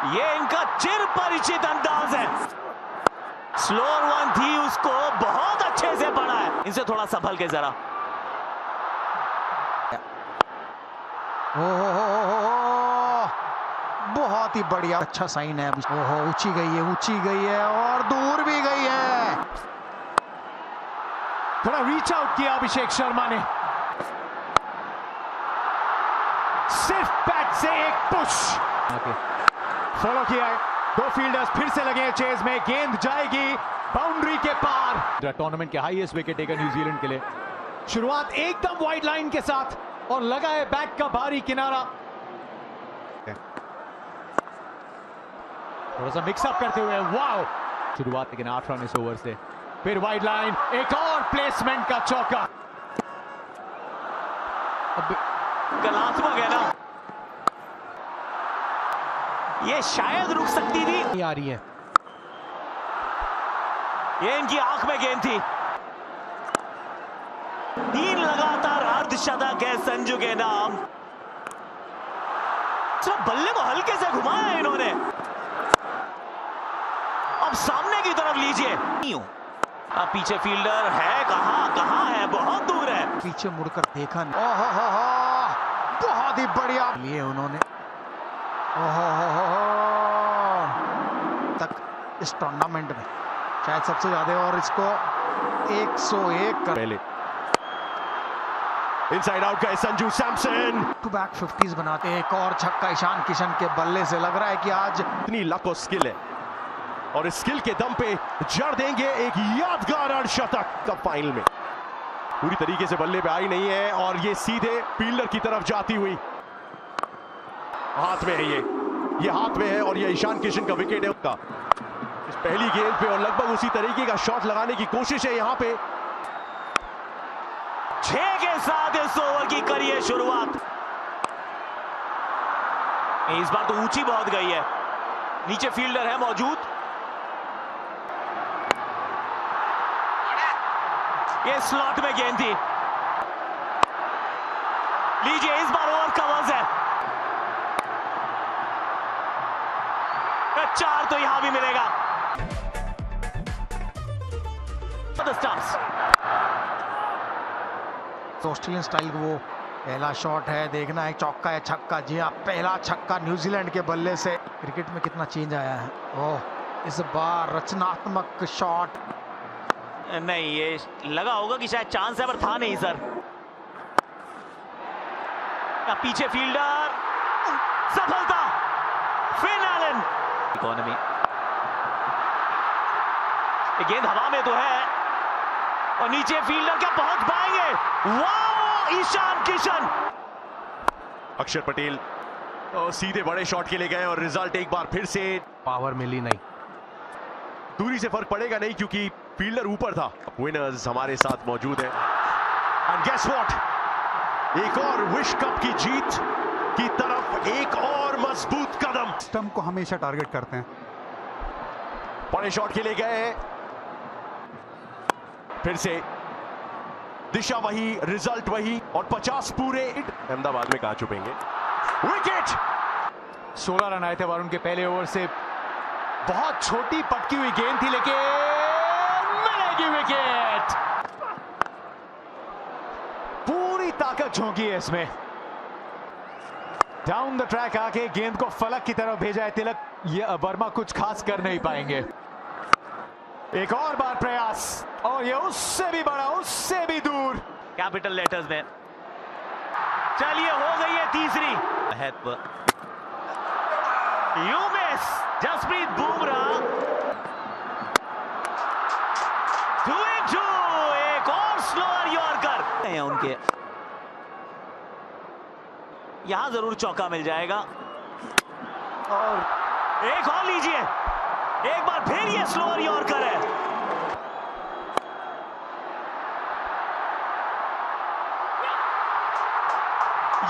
ये इनका चिर परिचित अंदाज है। स्लोअर वन थी, उसको बहुत अच्छे से पढ़ा है। इनसे थोड़ा संभल के जरा। बहुत ही बढ़िया, अच्छा साइन है। ओहो, ऊंची गई है और दूर भी गई है। थोड़ा रीच आउट किया अभिषेक शर्मा ने, सिर्फ बैट से एक पुश फॉलो किया है। दो फील्डर्स फिर से लगे हैं चेज में, गेंद जाएगी बाउंड्री के पार। टूर्नामेंट के हाईएस्ट विकेट टेकर न्यूजीलैंड के लिए। शुरुआत एकदम वाइड लाइन के साथ और लगा है बैक का भारी किनारा। थोड़ा सा मिक्सअप करते हुए, वाओ शुरुआत लेकिन 8 रन इस ओवर से। फिर वाइड लाइन, एक और प्लेसमेंट का चौका। कलात्मक है ना, ये शायद रुक सकती थी। आ रही है, ये इनकी आंख में गेंद थी। 3 लगातार अर्धशतक है संजू के नाम। सिर्फ बल्ले को हल्के से घुमाया है इन्होंने। अब सामने की तरफ लीजिए। अब पीछे फील्डर है, कहां है, बहुत दूर है। पीछे मुड़कर देखा नहीं। बहुत ही बढ़िया लिए उन्होंने। तक इस टूर्नामेंट में शायद सबसे ज्यादा, और इसको 101 कर पहले इनसाइड आउट का Sanju Samson. To back 50s बनाते हैं। एक और छक्का ईशान किशन के बल्ले से। लग रहा है कि आज इतनी लक और स्किल है और इस स्किल के दम पे जड़ देंगे एक यादगार अर्धशतक। कब फाइनल में पूरी तरीके से बल्ले पे आई नहीं है और ये सीधे फील्डर की तरफ जाती हुई हाथ में है। ये हाथ में है और ये ईशान किशन का विकेट है उसका। इस पहली गेंद पे और लगभग उसी तरीके का शॉट लगाने की कोशिश है यहाँ पे। 6 के साथ इस ओवर की करिए शुरुआत। इस बार तो ऊंची बहुत गई है, नीचे फील्डर है मौजूद। ये स्लॉट में गेंद थी। लीजिए, इस बार ओवर कवर्स है। 4 तो यहां भी मिलेगा। ऑस्ट्रेलियन स्टाइल वो पहला शॉट है। देखना है चौका है छक्का। जी हाँ, पहला छक्का न्यूजीलैंड के बल्ले से। क्रिकेट में कितना चेंज आया है। ओह, इस बार रचनात्मक शॉट नहीं, ये लगा होगा कि शायद चांस है, पर था नहीं सर। पीछे फील्डर, सफलता। Finn Allen, economy. गेंद हवा में तो है और नीचे फील्डर क्या पहुंच पाएंगे। वाह, ईशान किशन। अक्षर पटेल तो सीधे बड़े शॉट के लिए गए और रिजल्ट एक बार फिर से पावर मिली नहीं। दूरी से फर्क पड़ेगा नहीं क्योंकि फील्डर ऊपर था। विनर्स हमारे साथ मौजूद है एंड गेस व्हाट, एक और विश्व कप की जीत की तरफ एक और मजबूत कदम। स्टंप को हमेशा टारगेट करते हैं। बड़े शॉट के लिए गए, फिर से दिशा वही, रिजल्ट वही और 50 पूरे। अहमदाबाद में कहां छुपेंगे। विकेट। 16 रन आए थे वरुण के पहले ओवर से। बहुत छोटी पटकी हुई गेंद थी, लेकिन मिलेगी विकेट। पूरी ताकत झोंकी है इसमें। डाउन द ट्रैक आके गेंद को फलक की तरफ भेजा है तिलक। ये वर्मा कुछ खास कर नहीं पाएंगे। एक और बार प्रयास और ये उससे भी बड़ा, उससे भी दूर। कैपिटल लेटर्स में। चलिए, हो गई है तीसरी। You miss. जसप्रीत बुमराह 2-2। एक और स्लोअर यॉर्कर है उनके। यहां जरूर चौका मिल जाएगा और एक और लीजिए। एक बार फिर ये स्लोअर यॉर्कर है।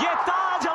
ये ताज